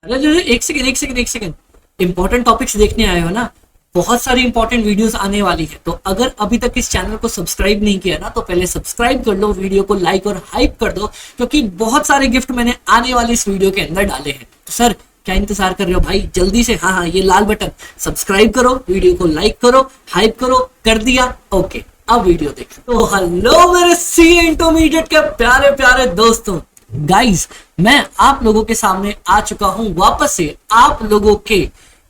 अरे जो एक सेकंड इंपॉर्टेंट टॉपिक्स देखने आए हो ना, बहुत सारी इंपॉर्टेंट वीडियोस आने वाली है। तो अगर अभी तक इस चैनल को सब्सक्राइब नहीं किया ना, तो पहले सब्सक्राइब कर लो, वीडियो को लाइक और हाइप कर दो, क्योंकि बहुत सारे गिफ्ट मैंने आने वाली इस वीडियो के अंदर डाले हैं। तो सर क्या इंतजार कर रहे हो भाई, जल्दी से हाँ ये लाल बटन सब्सक्राइब करो, वीडियो को लाइक करो, हाइप करो। कर दिया? ओके, अब वीडियो देखो। तो हेलो मेरे सी इंटरमीडिएट के प्यारे प्यारे दोस्तों, गाइस मैं आप लोगों के सामने आ चुका हूं वापस से आप लोगों के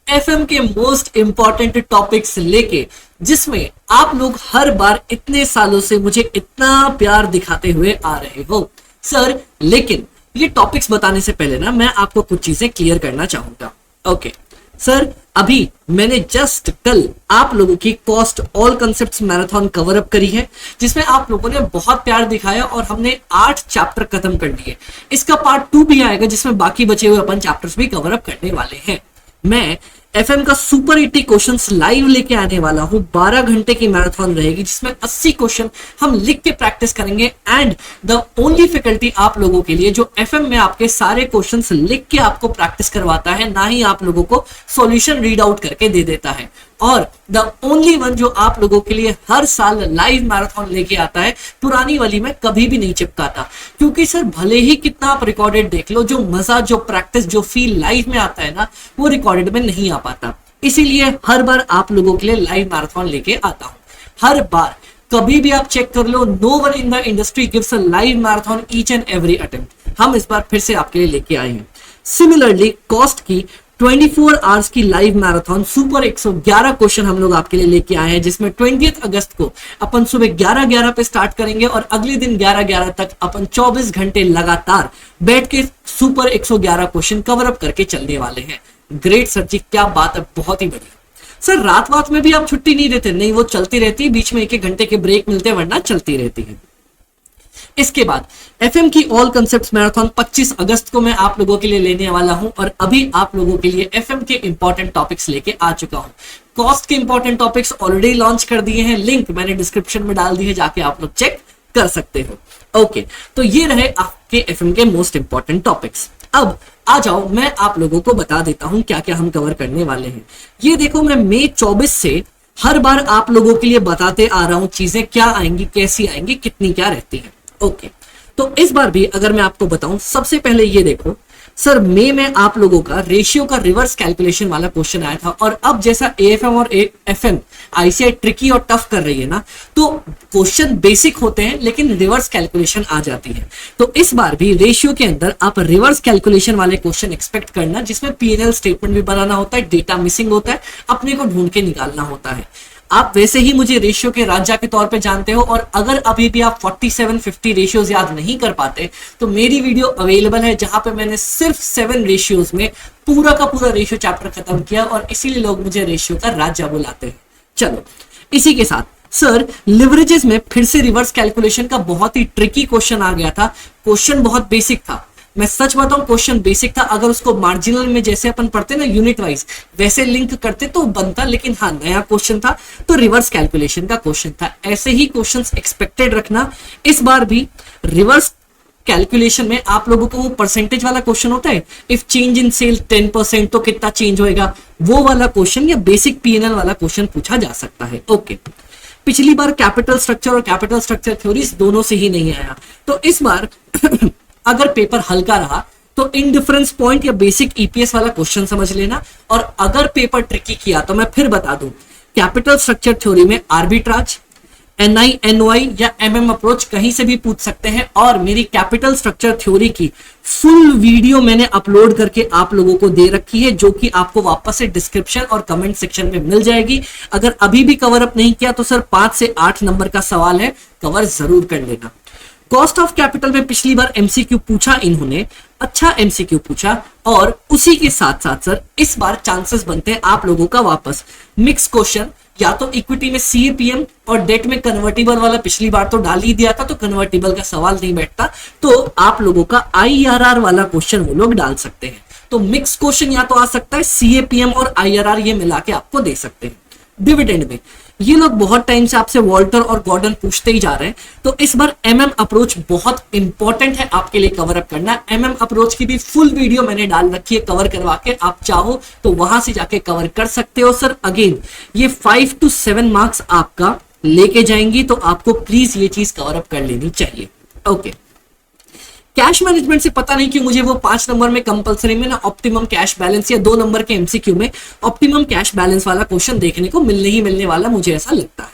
एफएम के मोस्ट इंपॉर्टेंट टॉपिक्स लेके, जिसमें आप लोग हर बार इतने सालों से मुझे इतना प्यार दिखाते हुए आ रहे हो सर। लेकिन ये टॉपिक्स बताने से पहले ना मैं आपको कुछ चीजें क्लियर करना चाहूंगा। ओके सर, अभी मैंने जस्ट कल आप लोगों की cost all concepts marathon cover up करी है, जिसमें आप लोगों ने बहुत प्यार दिखाया और हमने 8 चैप्टर खत्म कर दिए। इसका पार्ट 2 भी आएगा, जिसमें बाकी बचे हुए अपन चैप्टर्स भी कवर अप करने वाले हैं। मैं एफएम का सुपर 80 क्वेश्चंस लाइव लेके आने वाला हूं। 12 घंटे की मैराथन रहेगी, जिसमें 80 क्वेश्चन हम लिख के प्रैक्टिस करेंगे। एंड द ओनली फैकल्टी आप लोगों के लिए जो एफएम में आपके सारे क्वेश्चंस लिख के आपको प्रैक्टिस करवाता है, ना ही आप लोगों को सॉल्यूशन रीड आउट करके दे देता है। और द ओनली वन जो आप लोगों के लिए हर साल लाइव मैराथन लेके आता है, पुरानी वाली में कभी भी नहीं चिपकाता। क्योंकि सर भले ही कितना आप रिकॉर्डेड देख लो, जो मजा, जो प्रैक्टिस, जो फील लाइव में आता है ना, वो रिकॉर्डेड में नहीं आ पाता। इसीलिए हर बार आप लोगों के लिए लाइव मैराथन लेके आता हूं। हर बार कभी भी आप चेक कर लो, no one in the industry gives a live marathon each and every attempt. हम इस बार फिर से आपके लिए लेके आए हैं। सिमिलरली कॉस्ट की 24 आवर्स की लाइव मैराथन सुपर 111 क्वेश्चन हम लोग आपके लिए लेके आए हैं, जिसमें 20 अगस्त को अपन सुबह 11:11 पे स्टार्ट करेंगे और अगले दिन 11:11 तक अपन 24 घंटे लगातार बैठ के सुपर 111 क्वेश्चन कवर अप करके चलने वाले हैं। ग्रेट सर जी, क्या बात है, बहुत ही बढ़िया। सर रात में भी आप छुट्टी नहीं देते? नहीं, वो चलती रहती है, बीच में 1-1 घंटे के ब्रेक मिलते हैं, वरना चलती रहती है। इसके बाद एफएम की ऑल कंसेप्ट्स मैराथन 25 अगस्त को मैं आप लोगों के लिए लेने वाला हूं, और अभी आप लोगों के लिए एफएम के इंपॉर्टेंट टॉपिक्स लेके आ चुका हूं। कॉस्ट के इंपॉर्टेंट टॉपिक्स ऑलरेडी लॉन्च कर दिए हैं, लिंक मैंने डिस्क्रिप्शन में डाल दी है, जाके आप लोग चेक कर सकते हो। ओके, तो ये रहे आपके एफएम के मोस्ट इंपॉर्टेंट टॉपिक्स। अब आ जाओ, मैं आप लोगों को बता देता हूं क्या क्या हम कवर करने वाले हैं। ये देखो, मैं मई 24 से हर बार आप लोगों के लिए बताते आ रहा हूं चीजें क्या आएंगी, कैसी आएंगी, कितनी क्या रहती है। ओके, तो इस बार भी अगर मैं आपको बताऊं, सबसे पहले ये देखो सर, मई में आप लोगों का रेशियो का रिवर्स कैलकुलेशन वाला क्वेश्चन आया था। और अब जैसा एएफएम और एफएम आईसीआई ट्रिकी और टफ कर रही है ना, तो क्वेश्चन बेसिक होते हैं लेकिन रिवर्स कैलकुलेशन आ जाती है। तो इस बार भी रेशियो के अंदर आप रिवर्स कैलकुलेशन वाले क्वेश्चन एक्सपेक्ट करना, जिसमें पीएनएल स्टेटमेंट भी बनाना होता है, डेटा मिसिंग होता है, अपने को ढूंढ के निकालना होता है। आप वैसे ही मुझे रेशियो के राजा के तौर पे जानते हो, और अगर अभी भी आप 47-50 रेशियोज याद नहीं कर पाते, तो मेरी वीडियो अवेलेबल है, जहां पे मैंने सिर्फ 7 रेशियोज में पूरा का पूरा रेशियो चैप्टर खत्म किया, और इसीलिए लोग मुझे रेशियो का राजा बुलाते हैं। चलो, इसी के साथ सर लिवरेजेस में फिर से रिवर्स कैलकुलेशन का बहुत ही ट्रिकी क्वेश्चन आ गया था। क्वेश्चन बहुत बेसिक था, मैं सच बताऊं, क्वेश्चन बेसिक था। अगर उसको मार्जिनल में जैसे अपन पढ़ते ना यूनिट वाइज, वैसे लिंक करते तो बनता, लेकिन हाँ नया क्वेश्चन था, तो रिवर्स कैलकुलेशन का क्वेश्चन था। ऐसे ही क्वेश्चंस एक्सपेक्टेड रखना। इस बार भी रिवर्स कैलकुलेशन में आप लोगों को वो परसेंटेज वाला क्वेश्चन होता है, इफ चेंज इन सेल 10% तो कितना चेंज होएगा, वो वाला क्वेश्चन या बेसिक पीएनएल वाला क्वेश्चन पूछा जा सकता है। ओके, पिछली बार कैपिटल स्ट्रक्चर और कैपिटल स्ट्रक्चर थ्योरीज दोनों से ही नहीं आया, तो इस बार अगर पेपर हल्का रहा तो इनडिफरेंस पॉइंट या बेसिक ईपीएस वाला क्वेश्चन समझ लेना। और अगर पेपर ट्रिकी किया तो मैं फिर बता दूं, कैपिटल स्ट्रक्चर थ्योरी में आर्बिट्राज, एनआई, एनओआई या एमएम अप्रोच कहीं से भी पूछ सकते हैं। और मेरी कैपिटल स्ट्रक्चर थ्योरी की फुल वीडियो मैंने अपलोड करके आप लोगों को दे रखी है, जो कि आपको वापस से डिस्क्रिप्शन और कमेंट सेक्शन में मिल जाएगी। अगर अभी भी कवर अप नहीं किया तो सर 5 से 8 नंबर का सवाल है, कवर जरूर कर लेना। कॉस्ट ऑफ कैपिटल में पिछली बार एमसीक्यू पूछा इन्होंने, अच्छा एमसीक्यू पूछा, और उसी के साथ साथ सर इस बार चांसेस बनते हैं आप लोगों का वापस मिक्स क्वेश्चन, या तो इक्विटी में सीएपीएम और डेट में कन्वर्टिबल वाला पिछली बार तो डाल ही दिया था, तो कन्वर्टिबल का सवाल नहीं बैठता, तो आप लोगों का आईआरआर वाला क्वेश्चन वो लोग डाल सकते हैं। तो मिक्स क्वेश्चन या तो आ सकता है, सीएपीएम और आईआरआर ये मिला के आपको दे सकते हैं। डिविडेंड में। ये लोग बहुत टाइम से आपसे वॉल्टर और गॉर्डन पूछते ही जा रहे हैं, तो इस बार एमएम अप्रोच बहुत इंपॉर्टेंट है आपके लिए कवर अप करना। एमएम अप्रोच की भी फुल वीडियो मैंने डाल रखी है कवर करवा के, आप चाहो तो वहां से जाके कवर कर सकते हो सर। अगेन ये 5 to 7 मार्क्स आपका लेके जाएंगी, तो आपको प्लीज ये चीज कवर अप कर लेनी चाहिए। ओके, कैश मैनेजमेंट से पता नहीं क्यों मुझे वो 5 नंबर में कंपलसरी में ना ऑप्टिमम कैश बैलेंस या 2 नंबर के एमसीक्यू में ऑप्टिमम कैश बैलेंस वाला क्वेश्चन देखने को मिलने ही मिलने वाला, मुझे ऐसा लगता है।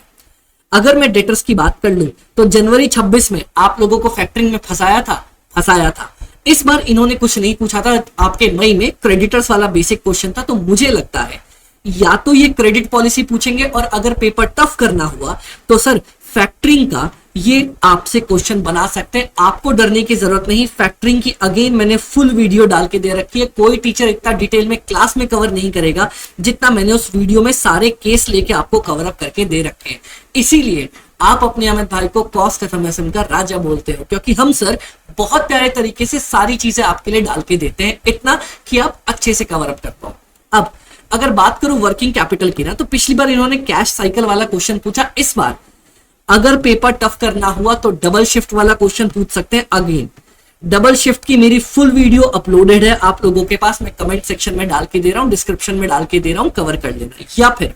अगर मैं डेटर्स की बात कर लूं तो जनवरी 26 में आप लोगों को फैक्टरिंग में फंसाया था। इस बार इन्होंने कुछ नहीं पूछा था, आपके मई में क्रेडिटर्स वाला बेसिक क्वेश्चन था। तो मुझे लगता है या तो ये क्रेडिट पॉलिसी पूछेंगे, और अगर पेपर टफ करना हुआ तो सर फैक्टरिंग का ये आपसे क्वेश्चन बना सकते हैं। आपको डरने की जरूरत नहीं। फैक्टरिंग की अगेन मैंने फुल वीडियो डाल के दे रखी है। कोई टीचर इतना डिटेल में क्लास में कवर नहीं करेगा जितना मैंने उस वीडियो में सारे केस लेके आपको कवर अप करके दे रखे हैं। इसीलिए आप अपने अमित भाई को कॉस्ट एफएमएसएम का राजा बोलते हो, क्योंकि हम सर बहुत प्यारे तरीके से सारी चीजें आपके लिए डाल के देते हैं, इतना कि आप अच्छे से कवर अप कर पाओ। अब अगर बात करूं वर्किंग कैपिटल की ना, तो पिछली बार इन्होंने कैश साइकिल वाला क्वेश्चन पूछा। इस बार अगर पेपर टफ करना हुआ तो डबल शिफ्ट वाला क्वेश्चन पूछ सकते हैं। अगेन डबल शिफ्ट की मेरी फुल वीडियो अपलोडेड है आप लोगों के पास, मैं कमेंट सेक्शन में डाल के दे रहा हूं, डिस्क्रिप्शन में डाल के दे रहा हूं, कवर कर लेना। या फिर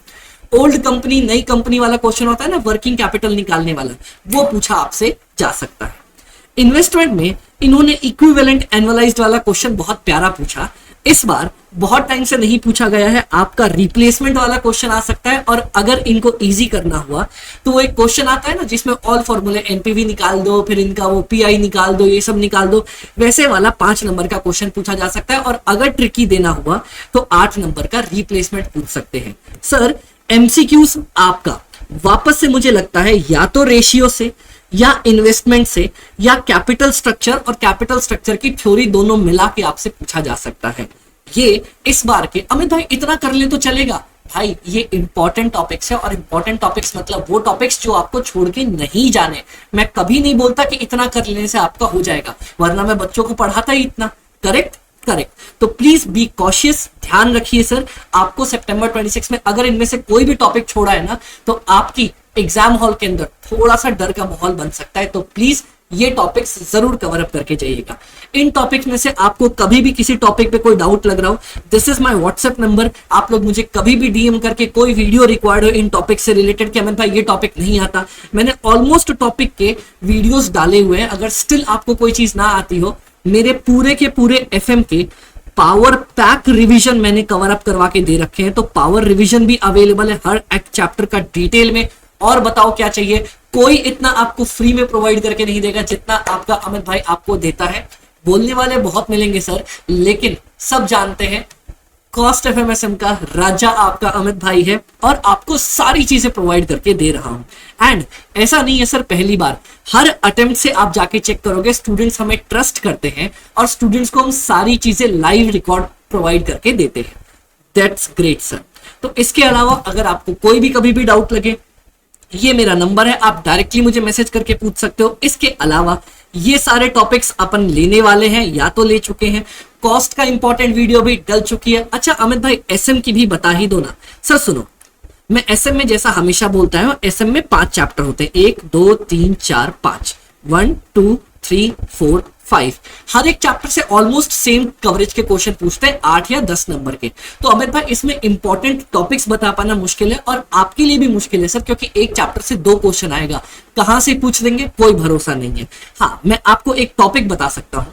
ओल्ड कंपनी नई कंपनी वाला क्वेश्चन होता है ना, वर्किंग कैपिटल निकालने वाला, वो पूछा आपसे जा सकता है। इन्वेस्टमेंट में इन्होंने इक्विवेलेंट एनुअलाइज्ड वाला क्वेश्चन बहुत प्यारा पूछा। इस बार बहुत टाइम से नहीं पूछा गया है, आपका रिप्लेसमेंट वाला क्वेश्चन आ सकता है। और अगर इनको इजी करना हुआ तो वो एक क्वेश्चन आता है ना जिसमें ऑल फॉर्मूले एनपीवी निकाल दो, फिर इनका वो पीआई निकाल दो, ये सब निकाल दो, वैसे वाला 5 नंबर का क्वेश्चन पूछा जा सकता है। और अगर ट्रिकी देना हुआ तो 8 नंबर का रिप्लेसमेंट पूछ सकते हैं। सर एमसीक्यूज आपका वापस से मुझे लगता है या तो रेशियो से या इन्वेस्टमेंट से या कैपिटल स्ट्रक्चर और कैपिटल स्ट्रक्चर की थ्योरी दोनों मिला के आपसे पूछा जा सकता है। ये इस बार के अमित भाई इतना कर ले तो चलेगा भाई, ये इंपॉर्टेंट टॉपिक्स है। और इंपॉर्टेंट टॉपिक्स मतलब वो टॉपिक्स जो आपको छोड़ के नहीं जाने। मैं कभी नहीं बोलता कि इतना कर लेने से आपका हो जाएगा, वरना मैं बच्चों को पढ़ाता ही इतना। करेक्ट। तो प्लीज बी कॉशियस, ध्यान रखिए सर। आपको सितंबर 26 में अगर इनमें से कोई भी टॉपिक छोड़ा है ना, तो आपकी एग्जाम हॉल के अंदर थोड़ा सा डर का माहौल बन सकता है। तो प्लीज ये टॉपिक्स जरूर कवर अप करके जाइएगा। इन टॉपिक्स में से आपको कभी भी किसी टॉपिक पे कोई डाउट लग रहा हो, this is my WhatsApp number. आप लोग मुझे कभी भी डीएम करके कोई वीडियो रिक्वायर्ड हो इन टॉपिक से रिलेटेड कि अमित भाई ये टॉपिक नहीं आता, मैंने ऑलमोस्ट टॉपिक के वीडियोस डाले हुए हैं। अगर स्टिल आपको कोई चीज ना आती हो, मेरे पूरे के पूरे एफएम के पावर पैक रिवीजन मैंने कवर अप करवा के दे रखे हैं। तो पावर रिवीजन भी अवेलेबल है हर एक चैप्टर का डिटेल में। और बताओ क्या चाहिए, कोई इतना आपको फ्री में प्रोवाइड करके नहीं देगा जितना आपका अमित भाई आपको देता है। बोलने वाले बहुत मिलेंगे सर, लेकिन सब जानते हैं कॉस्ट एफएमएसएम का राजा आपका अमित भाई है और आपको सारी चीजें प्रोवाइड करके दे रहा हूं। एंड ऐसा नहीं है सर पहली बार, हर अटेम्प्ट से आप जाके चेक करोगे स्टूडेंट्स हमें ट्रस्ट करते हैं और स्टूडेंट्स को हम सारी चीजें लाइव रिकॉर्ड प्रोवाइड करके देते हैं। That's great sir. तो इसके अलावा अगर आपको कोई भी कभी भी डाउट लगे, ये मेरा नंबर है, आप डायरेक्टली मुझे मैसेज करके पूछ सकते हो। इसके अलावा ये सारे टॉपिक्स अपन लेने वाले हैं या तो ले चुके हैं। कॉस्ट का इंपॉर्टेंट वीडियो भी डल चुकी है। अच्छा अमित भाई एसएम की भी बता ही दो ना। सर सुनो, मैं एसएम में जैसा हमेशा बोलता हूं, एसएम में 5 चैप्टर होते हैं, 1 2 3 4 5, 1 2 3 4 5। हर एक चैप्टर से ऑलमोस्ट सेम कवरेज के क्वेश्चन पूछते हैं, 8 या 10 नंबर के। तो अमित भाई इसमें इंपॉर्टेंट टॉपिक्स बता पाना मुश्किल है और आपके लिए भी मुश्किल है सर, क्योंकि एक चैप्टर से 2 क्वेश्चन आएगा, कहां से पूछ देंगे कोई भरोसा नहीं है। हाँ, मैं आपको एक टॉपिक बता सकता हूं।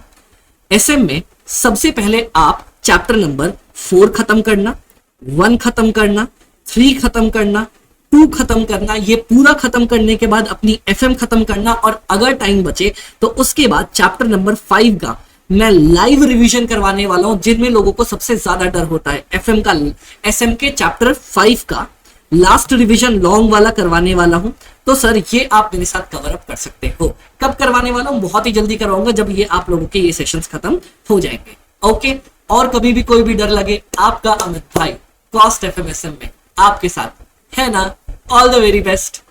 एसएम में सबसे पहले आप चैप्टर नंबर 4 खत्म करना, 1 खत्म करना, 3 खत्म करना, 2 खत्म करना, ये पूरा खत्म करने के बाद अपनी एफएम खत्म करना और अगर टाइम बचे तो उसके बाद चैप्टर नंबर 5 का मैं लाइव रिवीजन करवाने वाला हूं, जिनमें लोगों को सबसे ज्यादा डर होता है। एफएम का एसएम के चैप्टर 5 का लास्ट रिवीजन लॉन्ग वाला करवाने वाला हूं। तो सर ये आप मेरे साथ कवर अप कर सकते हो। कब करवाने वाला हूं? बहुत ही जल्दी करवाऊंगा, जब ये आप लोगों के ये सेशंस खत्म हो जाएंगे। ओके, और कभी भी कोई भी डर लगे, आपका अमित भाई कॉस्ट एफएमएसएम में आपके साथ है ना। All the very best.